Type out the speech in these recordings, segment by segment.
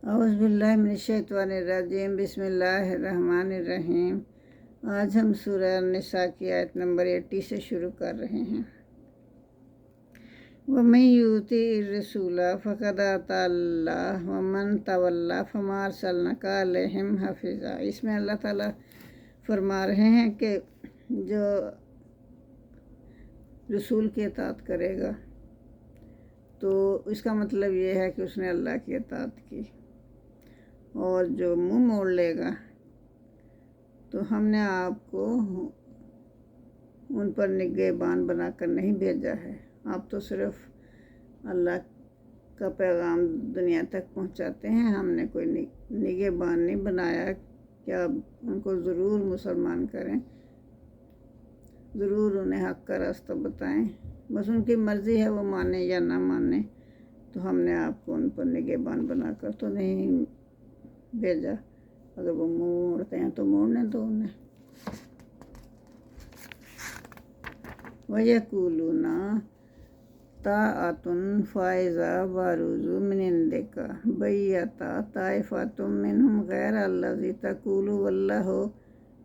اعوذ باللہ من الشیطان الرجیم، بسم اللہ الرحمن الرحیم۔ آج ہم سورہ النساء کی آیت نمبر 80 سے شروع کر رہے ہیں۔ وَمَن يُطِعِ الرَّسُولَ فَقَدْ أَطَاعَ اللَّهَ وَمَن تَوَلَّىٰ فَمَا أَرْسَلْنَاكَ عَلَيْهِمْ حَفِيظًا۔ اس میں اللہ تعالیٰ فرما رہے ہیں کہ جو رسول کی اطاعت کرے گا تو اس کا مطلب یہ ہے کہ اس نے اللہ کی اطاعت کی، اور جو منہ موڑ لے گا تو ہم نے آپ کو ان پر نگہبان بنا کر نہیں بھیجا ہے، آپ تو صرف اللہ کا پیغام دنیا تک پہنچاتے ہیں، ہم نے کوئی نگہبان نہیں بنایا کہ آپ ان کو ضرور مسلمان کریں، ضرور انہیں حق کا راستہ بتائیں، بس ان کی مرضی ہے وہ مانیں یا نہ مانیں، تو ہم نے آپ کو ان پر نگہبان بنا کر تو نہیں بھیجا۔ اگر وہ موڑتے ہیں تو موڑنے دو انہیں۔ وَيَقُولُونَ طَاعَةٌ فَإِذَا بَرَزُوا مِنْ عِنْدِكَ بَيَّتَ طَائِفَةٌ مِّنْهُمْ غَيْرَ الَّذِي تَقُولُ وَاللَّهُ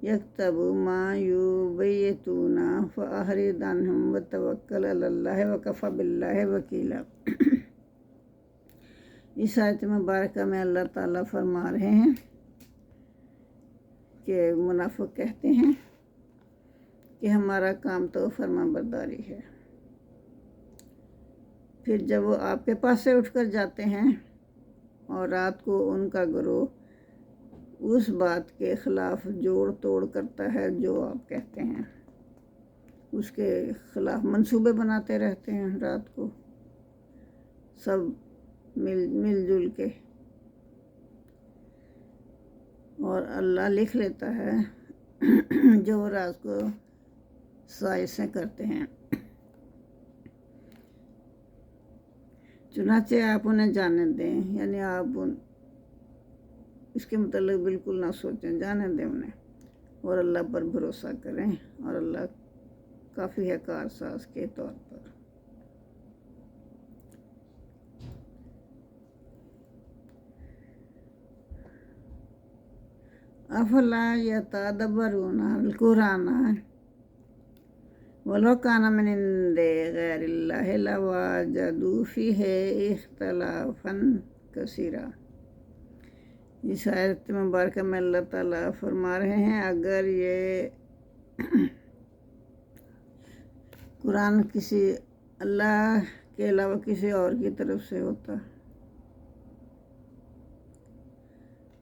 يَكْتُبُ مَا يُبَيِّتُونَ فَأَعْرِضْ عَنْهُمْ وَتَوَكَّلْ عَلَى اللَّهِ وَكَفَىٰ بِاللَّهِ وَكِيلًا۔ اس آیت مبارکہ میں اللہ تعالیٰ فرما رہے ہیں کہ منافق کہتے ہیں کہ ہمارا کام تو فرما برداری ہے، پھر جب وہ آپ کے پاس سے اٹھ کر جاتے ہیں اور رات کو ان کا گروہ اس بات کے خلاف جوڑ توڑ کرتا ہے جو آپ کہتے ہیں، اس کے خلاف منصوبے بناتے رہتے ہیں رات کو سب مل جل کے، اور اللہ لکھ لیتا ہے جو وہ رات کو سازشیں کرتے ہیں۔ چنانچہ آپ انہیں جانے دیں، یعنی آپ اس کے متعلق بالکل نہ سوچیں، جانے دیں انہیں، اور اللہ پر بھروسہ کریں، اور اللہ کافی ہے کارساز کے طور پر۔ افلا یتدبرون القرآن ولو کان من عند غیر اللہ لوجدوا فیہ اختلافا کثیرا۔ اس آیت مبارکہ میں اللہ تعالیٰ فرما رہے ہیں اگر یہ قرآن کسی اللہ کے علاوہ کسی اور کی طرف سے ہوتا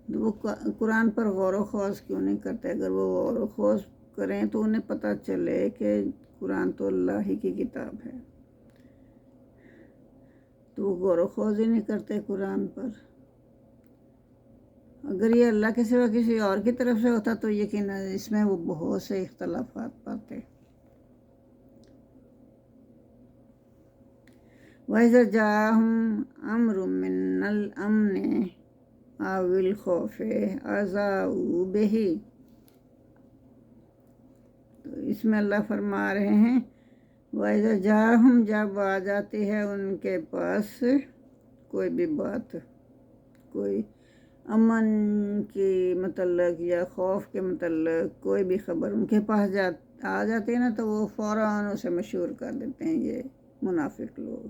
تو وہ قرآن پر غور و خوض کیوں نہیں کرتے؟ اگر وہ غور و خوض کریں تو انہیں پتہ چلے کہ قرآن تو اللہ ہی کی کتاب ہے، تو وہ غور و خوض ہی نہیں کرتے قرآن پر۔ اگر یہ اللہ کے سوا کسی اور کی طرف سے ہوتا تو یقیناً اس میں وہ بہت سے اختلافات پاتے۔ وَإِذَا جَاءَهُمْ أَمْرٌ مِّنَ الْأَمْنِ أَوِ الْخَوْفِ أَذَاعُوا بِهِ۔ تو اس میں اللہ فرما رہے ہیں وَإِذَا جَاءَهُمْ، جب آ جاتی ہے ان کے پاس کوئی بھی بات، کوئی امن کے متعلق یا خوف کے متعلق کوئی بھی خبر ان کے پاس آ جاتی ہے نا، تو وہ فوراً اسے مشہور کر دیتے ہیں یہ منافق لوگ۔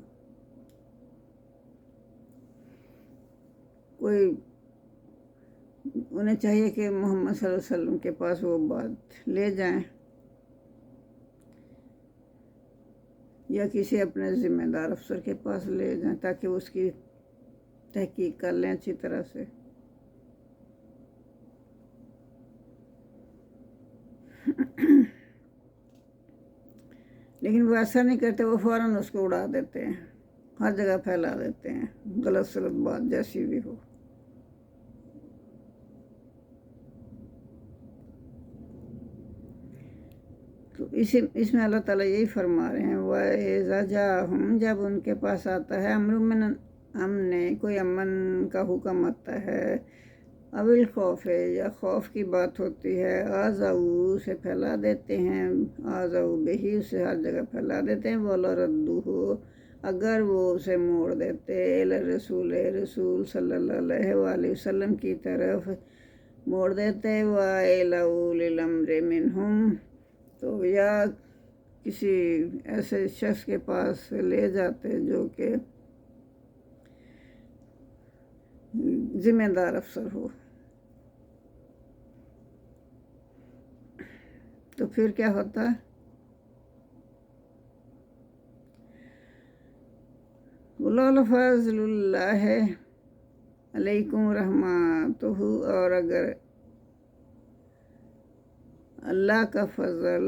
کوئی انہیں چاہیے کہ محمد صلی اللہ علیہ وسلم کے پاس وہ بات لے جائیں، یا کسی اپنے ذمہ دار افسر کے پاس لے جائیں تاکہ وہ اس کی تحقیق کر لیں اچھی طرح سے۔ لیکن وہ ایسا نہیں کرتے، وہ فوراً اس کو اڑا دیتے ہیں، ہر جگہ پھیلا دیتے ہیں، غلط سلط بات جیسی بھی ہو۔ تو اس میں اللہ تعالیٰ یہی فرما رہے ہیں وَإِذَا جَاءَهُمْ، جب ان کے پاس آتا ہے امر من امن، کوئی امن کا حکم آتا ہے، اَوِ الْخَوْفِ، یا خوف کی بات ہوتی ہے، آذَوْا، اسے پھیلا دیتے ہیں، آذَوْا بِهِ، اسے ہر جگہ پھیلا دیتے ہیں، وَلَوْ رَدُّوهُ، اگر وہ اسے موڑ دیتے رسول صلی اللہ علیہ وآلہ وسلم کی طرف موڑ دیتے، وَإِلَى أُولِي الْأَمْرِ مِنْهُمْ، تو یا کسی ایسے شخص کے پاس لے جاتے جو کہ ذمہ دار افسر ہو، تو پھر کیا ہوتا؟ وَلَوْلَا فَضْلُ اللَّهِ عَلَيْكُمْ وَرَحْمَتُهُ، اور اگر اللہ کا فضل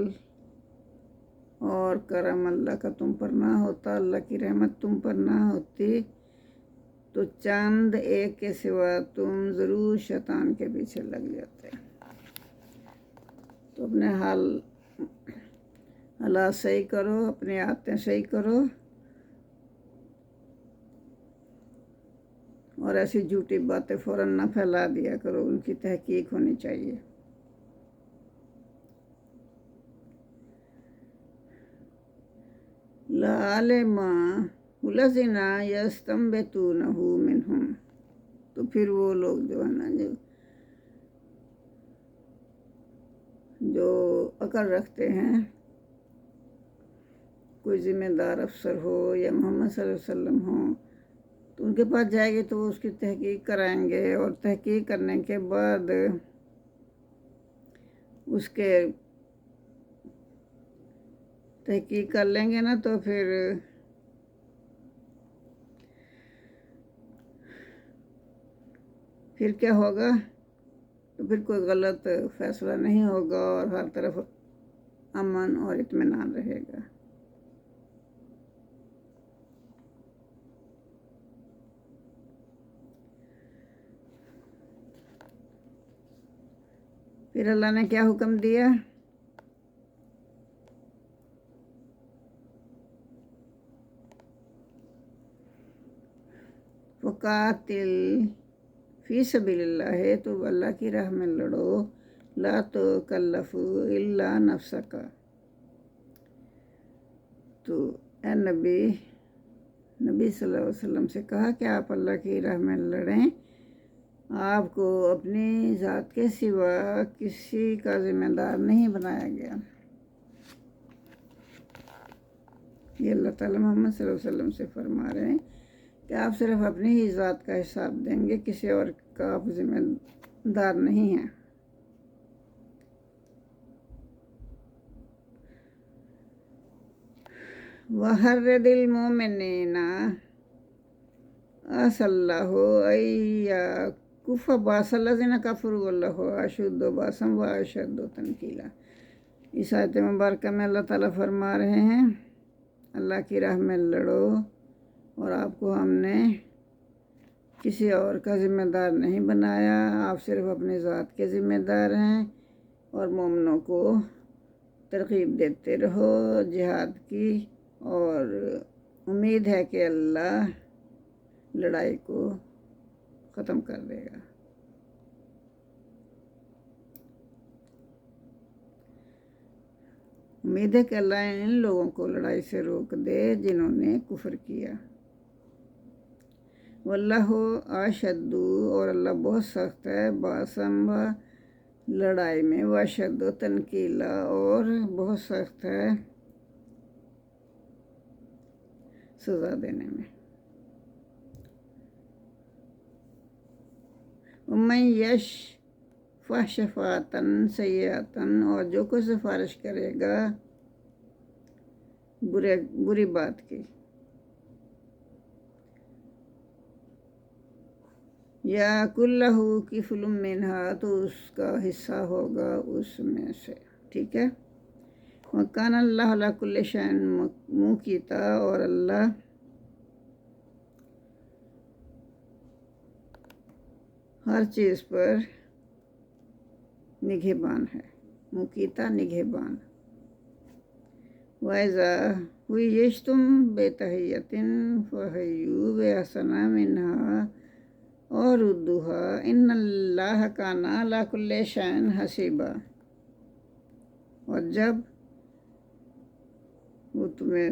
اور کرم اللہ کا تم پر نہ ہوتا، اللہ کی رحمت تم پر نہ ہوتی، تو چاند ایک کے سوا تم ضرور شیطان کے پیچھے لگ جاتے۔ تو اپنے حالات صحیح کرو، اپنی عادتیں صحیح کرو، اور ایسی جھوٹی باتیں فوراً نہ پھیلا دیا کرو، ان کی تحقیق ہونی چاہیے۔ لَعَلِمَ الَّذِينَ يَسْتَنبِطُونَهُ مِنْهُمْ، تو پھر وہ لوگ جو ہے نا جو عقل رکھتے ہیں، کوئی ذمہ دار افسر ہو یا محمد صلی اللہ علیہ وسلم ہو، تو ان کے پاس جائے گے تو وہ اس کی تحقیق کرائیں گے، اور تحقیق کرنے کے بعد اس کے تحقیق کر لیں گے نا، تو پھر کیا ہوگا؟ تو پھر کوئی غلط فیصلہ نہیں ہوگا، اور ہر طرف امن اور اطمینان رہے گا۔ پھر اللہ نے کیا حکم دیا؟ وقاتل فی سبیل اللہ، تو اللہ کی راہ میں لڑو، لا تکلف الا نفسک، تو اے نبی صلی اللہ علیہ وسلم سے کہا کہ آپ اللہ کی راہ میں لڑیں، آپ کو اپنی ذات کے سوا کسی کا ذمہ دار نہیں بنایا گیا۔ یہ اللہ تعالیٰ محمد صلی اللہ علیہ وسلم سے فرما رہے ہیں کہ آپ صرف اپنی ہی ذات کا حساب دیں گے، کسی اور کا آپ ذمہ دار نہیں ہیں۔ وَحَرِّضِ الْمُؤْمِنِينَ عَسَى اللَّهُ أَن يَكُفَّ بَأْسَ الَّذِينَ كَفَرُوا وَاللَّهُ أَشَدُّ بَأْسًا وَأَشَدُّ تَنْكِيلًا۔ اس آیت مبارکہ میں اللہ تعالیٰ فرما رہے ہیں، اللہ کی راہ میں لڑو، اور آپ کو ہم نے کسی اور کا ذمہ دار نہیں بنایا، آپ صرف اپنی ذات کے ذمہ دار ہیں، اور مومنوں کو ترغیب دیتے رہو جہاد کی، اور امید ہے کہ اللہ لڑائی کو ختم کر دے گا۔ امید ہے کہ اللہ ان لوگوں کو لڑائی سے روک دے جنہوں نے کفر کیا۔ واللہ اشد، اور اللہ بہت سخت ہے، باسم لڑائی میں، واشد تنکیلا، اور بہت سخت ہے سزا دینے میں۔ وَمَن یشفع شفاعۃ سیئۃ، اور جو کوئی سفارش کرے گا بری بات کی، یا کلہ کفل منہا، تو اس کا حصہ ہوگا اس میں سے، ٹھیک ہے۔ وَكَانَ اللَّهُ عَلَىٰ كُلِّ شَيْءٍ مُقِیتًا، اور اللہ ہر چیز پر نگہبان ہے، مقیتا نگہبان۔ وَإِذَا حُیِّجْتُم بِتَحِیَّةٍ فَحَیُّوا بِأَحْسَنَ مِنْہَا أَوْ رُدُّوهَا إِنَّ اللَّهَ كَانَ عَلَىٰ كُلِّ شَیْءٍ حَسِیبًا، اور جب وہ تمہیں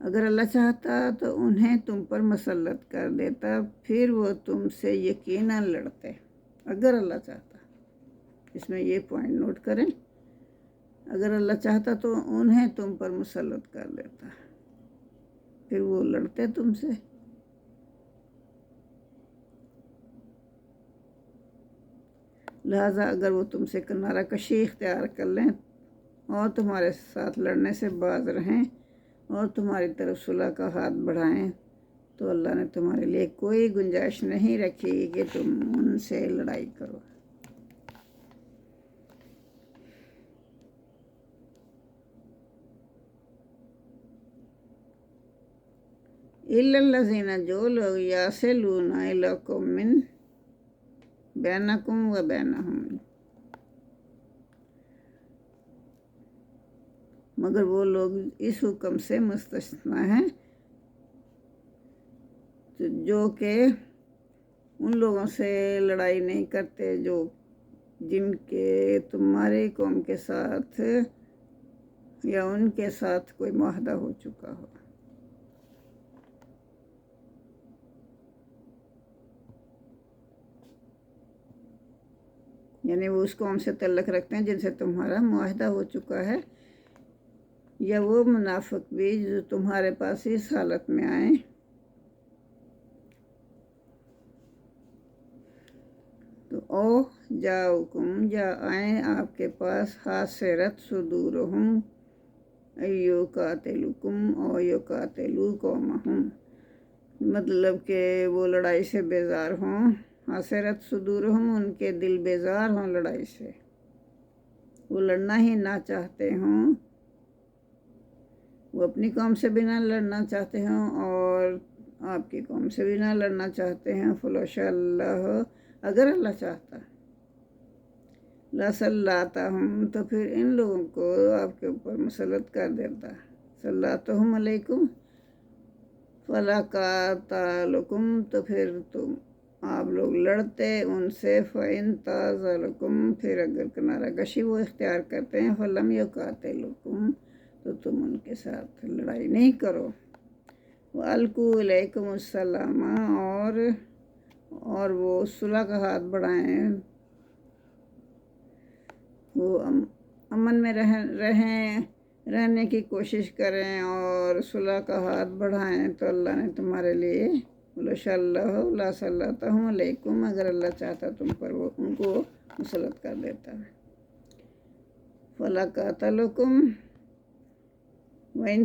اگر اللہ چاہتا تو انہیں تم پر مسلط کر دیتا، پھر وہ تم سے یقیناً لڑتے۔ اگر اللہ چاہتا، اس میں یہ پوائنٹ نوٹ کریں، اگر اللہ چاہتا تو انہیں تم پر مسلط کر دیتا، پھر وہ لڑتے تم سے۔ لہٰذا اگر وہ تم سے کنارہ کشی اختیار کر لیں اور تمہارے ساتھ لڑنے سے باز رہیں اور تمہاری طرف صلح کا ہاتھ بڑھائیں، تو اللہ نے تمہارے لیے کوئی گنجائش نہیں رکھی کہ تم ان سے لڑائی کرو۔ اِلَّا الَّذِينَ، جو لوگ یَصِلُونَ إِلَيْکُم مِّن بَینَکُم وَبَینَہُم، مگر وہ لوگ اس حکم سے مستثنیٰ ہیں جو کہ ان لوگوں سے لڑائی نہیں کرتے جو جن کے تمہاری قوم کے ساتھ یا ان کے ساتھ کوئی معاہدہ ہو چکا ہو۔ یعنی وہ اس قوم سے تعلق رکھتے ہیں جن سے تمہارا معاہدہ ہو چکا ہے، یا وہ منافق بھی جو تمہارے پاس اس حالت میں آئیں تو او جاؤکم، یا آئیں آپ کے پاس، حاصرت صدورہم ایقاتلکم او یقاتلوا قومہم، مطلب کہ وہ لڑائی سے بیزار ہوں، حاصرت صدورہم، ان کے دل بیزار ہوں لڑائی سے، وہ لڑنا ہی نہ چاہتے ہوں، وہ اپنی قوم سے بھی نہ لڑنا چاہتے ہوں اور آپ کی قوم سے بھی نہ لڑنا چاہتے ہیں۔ فَلَوْ شَاءَ اللَّهُ، اگر اللہ چاہتا، لَسَلَّطَهُمْ، تو پھر ان لوگوں کو آپ کے اوپر مسلط کر دیتا، سَلَّطَهُمْ عَلَيْكُمْ فَلَقَاتَلُوكُمْ، تو پھر آپ لوگ لڑتے ان سے، فَإِن تَعْزَلُوكُمْ، پھر اگر کنارہ کشی وہ اختیار کرتے ہیں، فَلَمْ يُقَاتِلُوكُمْ، تو تم ان کے ساتھ لڑائی نہیں کرو، وَأَلْقُوا إِلَيْكُمُ السَّلَامَ، اور وہ صلح کا ہاتھ بڑھائیں، وہ امن میں رہنے کی کوشش کریں اور صلح کا ہاتھ بڑھائیں، تو اللہ نے تمہارے لیے وَلَوْ شَاءَ اللَّهُ لَسَلَّطَهُمْ عَلَيْكُمْ، اگر اللہ چاہتا تم پر وہ ان کو مسلط کر دیتا۔ فَلَقَاتَلُوكُمْ وَإِن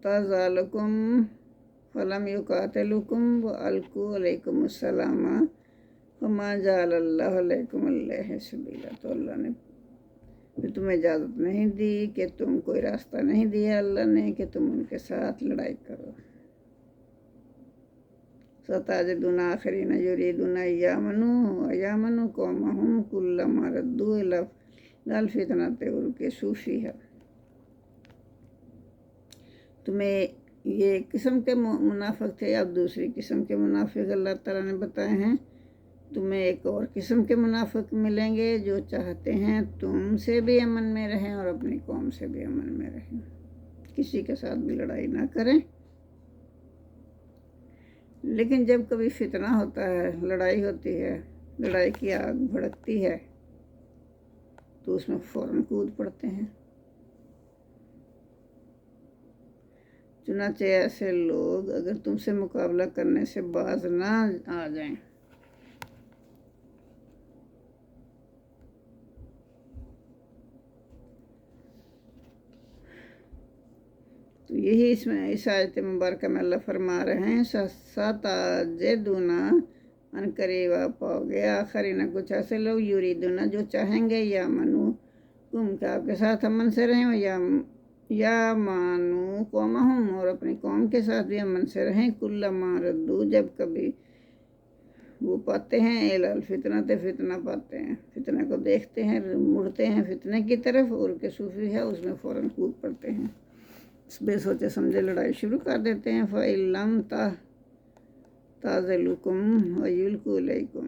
تَعْزَلُوكُمْ فَلَمْ يُقَاتِلُوكُمْ وَأَلْقُوا إِلَيْكُمُ السَّلَامَ فَمَا جَعَلَ اللَّهُ عَلَيْكُمْ عَلَيْهِ سَبِيلًا، تو اللہ نے پھر تمہیں اجازت نہیں دی کہ تم کوئی راستہ نہیں دیا اللہ نے کہ تم ان کے ساتھ لڑائی کرو۔ سَتَجِدُونَ آخَرِينَ يُرِيدُونَ أَن يَأْمَنُوا قَوْمَهُمْ كُلَّمَا رَدُّوا إِلَى الْفِتْنَةِ أُرْكِسُوا فِيهَا، تمہیں یہ قسم کے منافق تھے، اب دوسری قسم کے منافق اللہ تعالیٰ نے بتائے ہیں، تمہیں ایک اور قسم کے منافق ملیں گے جو چاہتے ہیں تم سے بھی امن میں رہیں اور اپنی قوم سے بھی امن میں رہیں، کسی کے ساتھ بھی لڑائی نہ کریں، لیکن جب کبھی فتنہ ہوتا ہے، لڑائی ہوتی ہے، لڑائی کی آگ بھڑکتی ہے، تو اس میں فوراً کود پڑتے ہیں۔ چنانچہ ایسے لوگ اگر تم سے مقابلہ کرنے سے باز نہ آ جائیں تو یہی اس آیت مبارکہ میں اللہ فرما رہے ہیں، سَتَجِدُونَ، ان قریب آپ پاؤ گے، آخرین، کچھ ایسے لوگ، یریدون، جو چاہیں گے، یامنوکم، کہ آپ کے ساتھ امن سے رہیں، یا مانو قومہم، اور اپنی قوم کے ساتھ بھی امن سے رہیں، کلما ردو، جب کبھی وہ پاتے ہیں، الی الفتنۃ، فتنہ پاتے ہیں، فتنہ کو دیکھتے ہیں، مڑتے ہیں فتنہ کی طرف، اور کے صوفی ہے اس میں فوراً کود پڑتے ہیں، بے سوچے سمجھے لڑائی شروع کر دیتے ہیں۔ فَإِن لَمْ تَعْزِلُوكُمْ وَيُلْقُوا إِلَيْكُمْ،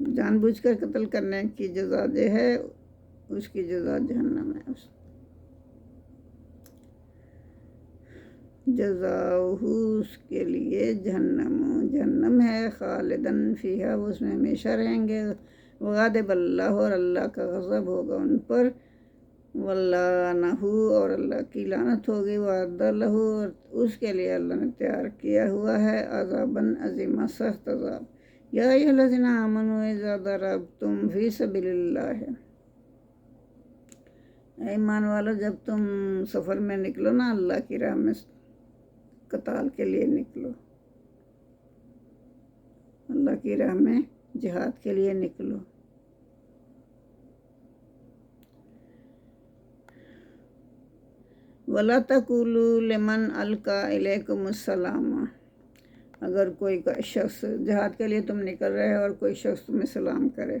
جان بوجھ کر قتل کرنے کی جزا جو ہے اس کی جزا جہنم ہے، اس کے لیے جہنم ہے، خالدن فیہا، وہ اس میں ہمیشہ رہیں گے، وغضب اللہ، اور اللہ کا غضب ہوگا ان پر، ولعنہ، اور اللہ کی لعنت ہوگی، وعد لہ، اور اس کے لیے اللہ نے تیار کیا ہوا ہے عذابا عظیما، سخت عذاب۔ یا ایھا الذین آمنوا اذا ضربتم فی سبیل اللہ، اے ایمان والو جب تم سفر میں نکلو نا، اللہ کی راہ میں قتال کے لیے نکلو، اللہ کی راہ میں جہاد کے لیے نکلو، وَلَا تَقُولُوا لِمَنْ أَلْقَىٰ إِلَيْكُمُ السَّلَامَ، اگر کوئی شخص جہاد کے لیے تم نکل رہے اور کوئی شخص تمہیں سلام کرے،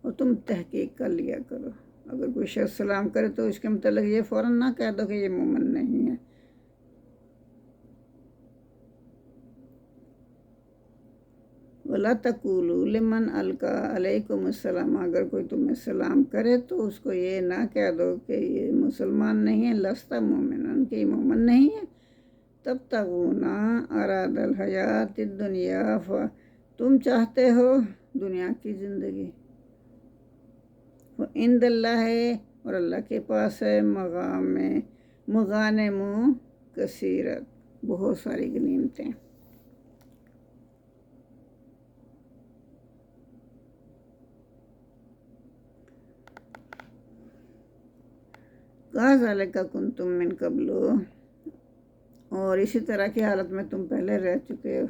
اور تم تحقیق کر لیا کرو، اگر کوئی شخص سلام کرے تو اس کے متعلق یہ فوراً نہ کہہ دو کہ یہ مومن نہیں ہے، وَلَا تَقُولُوا لِمَنْ أَلْقَىٰ عَلَيْكُمُ السَّلَامَ، اگر کوئی تمہیں سلام کرے تو اس کو یہ نہ کہہ دو کہ یہ مسلمان نہیں ہے، لست مومنا، کہ یہ مومن نہیں ہے، تبتغون عرض الحیات الدنیا، تم چاہتے ہو دنیا کی زندگی، عند اللہ، اور اللہ کے پاس ہے مغانم کثیرت، بہت ساری غنیمتیں، کذالک کنتم من قبل، اور اسی طرح کی حالت میں تم پہلے رہ چکے ہو۔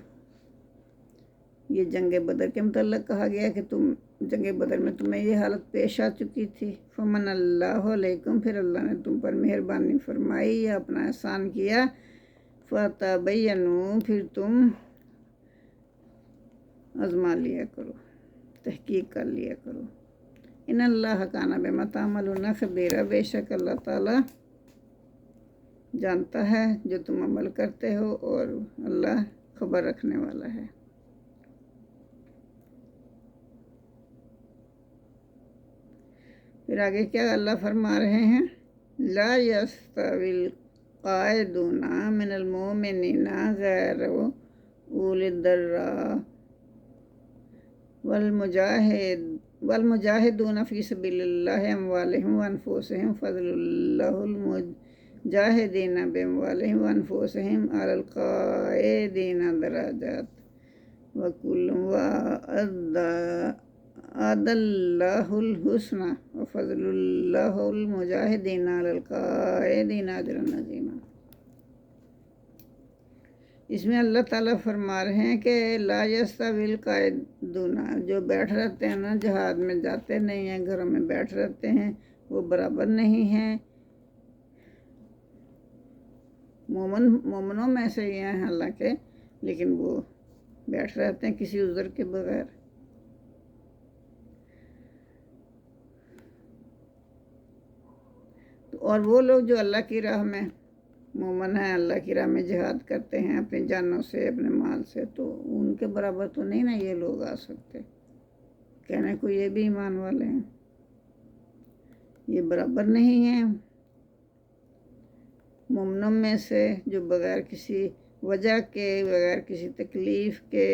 یہ جنگ بدر کے متعلق کہا گیا کہ تم جنگ بدر میں تمہیں یہ حالت پیش آ چکی تھی، فمن اللہ علیکم، پھر اللہ نے تم پر مہربانی فرمائی یا اپنا احسان کیا، فتبینوا، پھر تم آزما لیا کرو، تحقیق کر لیا کرو، ان اللہ کان بما تعملون خبیرا، بے شک اللہ تعالیٰ جانتا ہے جو تم عمل کرتے ہو، اور اللہ خبر رکھنے والا ہے۔ پھر آگے کیا اللہ فرما رہے ہیں، لا یستوی القاعدون من المؤمنین غیر اولی الضرر والمجاہدون فی سبیل اللہ اموالہم وانفسہم، فضل اللہ المجاہدین باموالہم وانفسہم علی القاعدین درجات، وکلا وعد اللہ الحسنی، وفضل اللہ المجاہدین علی القاعدین اجرا عظیما۔ اس میں اللہ تعالیٰ فرما رہے ہیں کہ لا یستوی القاعدون، جو بیٹھ رہتے ہیں نا، جہاد میں جاتے نہیں ہیں، گھروں میں بیٹھ رہتے ہیں، وہ برابر نہیں ہیں، مومنوں میں سے ہی ہیں حالانکہ، لیکن وہ بیٹھ رہتے ہیں کسی عذر کے بغیر۔ اور وہ لوگ جو اللہ کی راہ میں مومن ہیں، اللہ کی راہ میں جہاد کرتے ہیں اپنی جانوں سے، اپنے مال سے، تو ان کے برابر تو نہیں نا یہ لوگ آ سکتے، کہنے کو یہ بھی ایمان والے ہیں، یہ برابر نہیں ہیں مومنوں میں سے، جو بغیر کسی وجہ کے، بغیر کسی تکلیف کے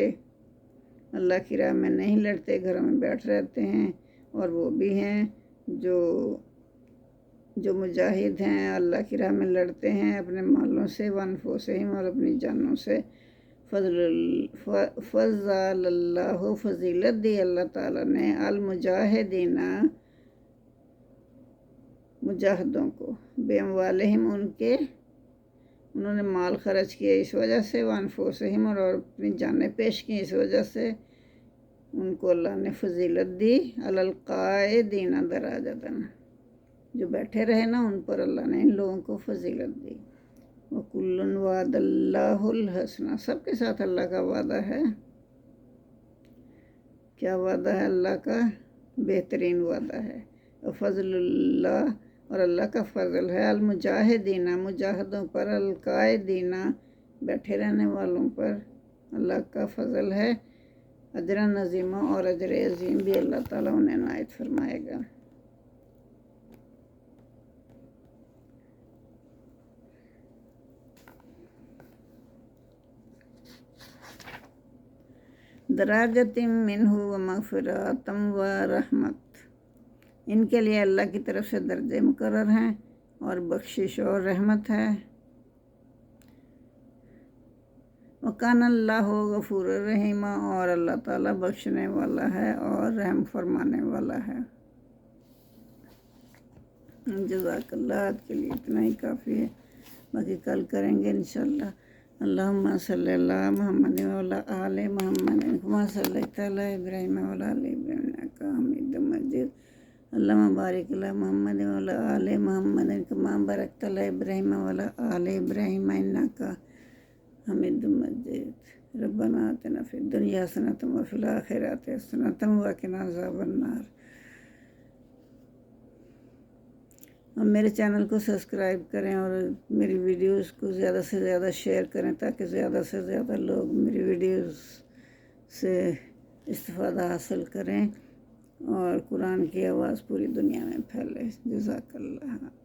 اللہ کی راہ میں نہیں لڑتے، گھروں میں بیٹھ رہتے ہیں، اور وہ بھی ہیں جو مجاہد ہیں، اللہ کی راہ میں لڑتے ہیں اپنے مالوں سے، وانفسہم، اور اپنی جانوں سے، فضل اللہ، فضیلت دی اللہ تعالیٰ نے، المجاہدین، مجاہدوں کو، باموالہم، انہوں نے مال خرچ کیا اس وجہ سے، وانفسہم، اور اپنی جانیں پیش کی اس وجہ سے، ان کو اللہ نے فضیلت دی، علی القاعدین درجات، جو بیٹھے رہے نا ان پر اللہ نے ان لوگوں کو فضیلت دی، وَكُلٌّ وَعَدَ اللَّهُ الْحُسْنَى، سب کے ساتھ اللہ کا وعدہ ہے، کیا وعدہ ہے اللہ کا؟ بہترین وعدہ ہے، فضل اللہ، اور اللہ کا فضل ہے، المجاہدین، مجاہدوں پر، القاعدین، بیٹھے رہنے والوں پر اللہ کا فضل ہے، اجر عظیمہ اور اجر عظیم بھی اللہ تعالیٰ انہیں عنایت فرمائے گا۔ دراجۃ منہ ومغفرۃ ورحمت، ان کے لیے اللہ کی طرف سے درجے مقرر ہیں اور بخشش اور رحمت ہے۔ وکان اللہ غفور الرحیم، اور اللہ تعالیٰ بخشنے والا ہے اور رحم فرمانے والا ہے۔ جزاک اللہ، آج کے لیے اتنا ہی کافی ہے، باقی کل کریں گے انشاءاللہ۔ اللہم صلی اللہ محمد وعلی آل محمد کما صلیت علی ابراہیم وعلی آل ابراہیم انک حمید مجید۔ اللہم بارک علی محمد وعلی آل محمد کما بارکت علی ابراہیم وعلی آل ابراہیم انک حمید مجید۔ ربنا آتنا فی الدنیا حسنۃ وفی الآخرۃ حسنۃ وقنا عذاب النار۔ اور میرے چینل کو سبسکرائب کریں اور میری ویڈیوز کو زیادہ سے زیادہ شیئر کریں تاکہ زیادہ سے زیادہ لوگ میری ویڈیوز سے استفادہ حاصل کریں اور قرآن کی آواز پوری دنیا میں پھیلے۔ جزاک اللہ۔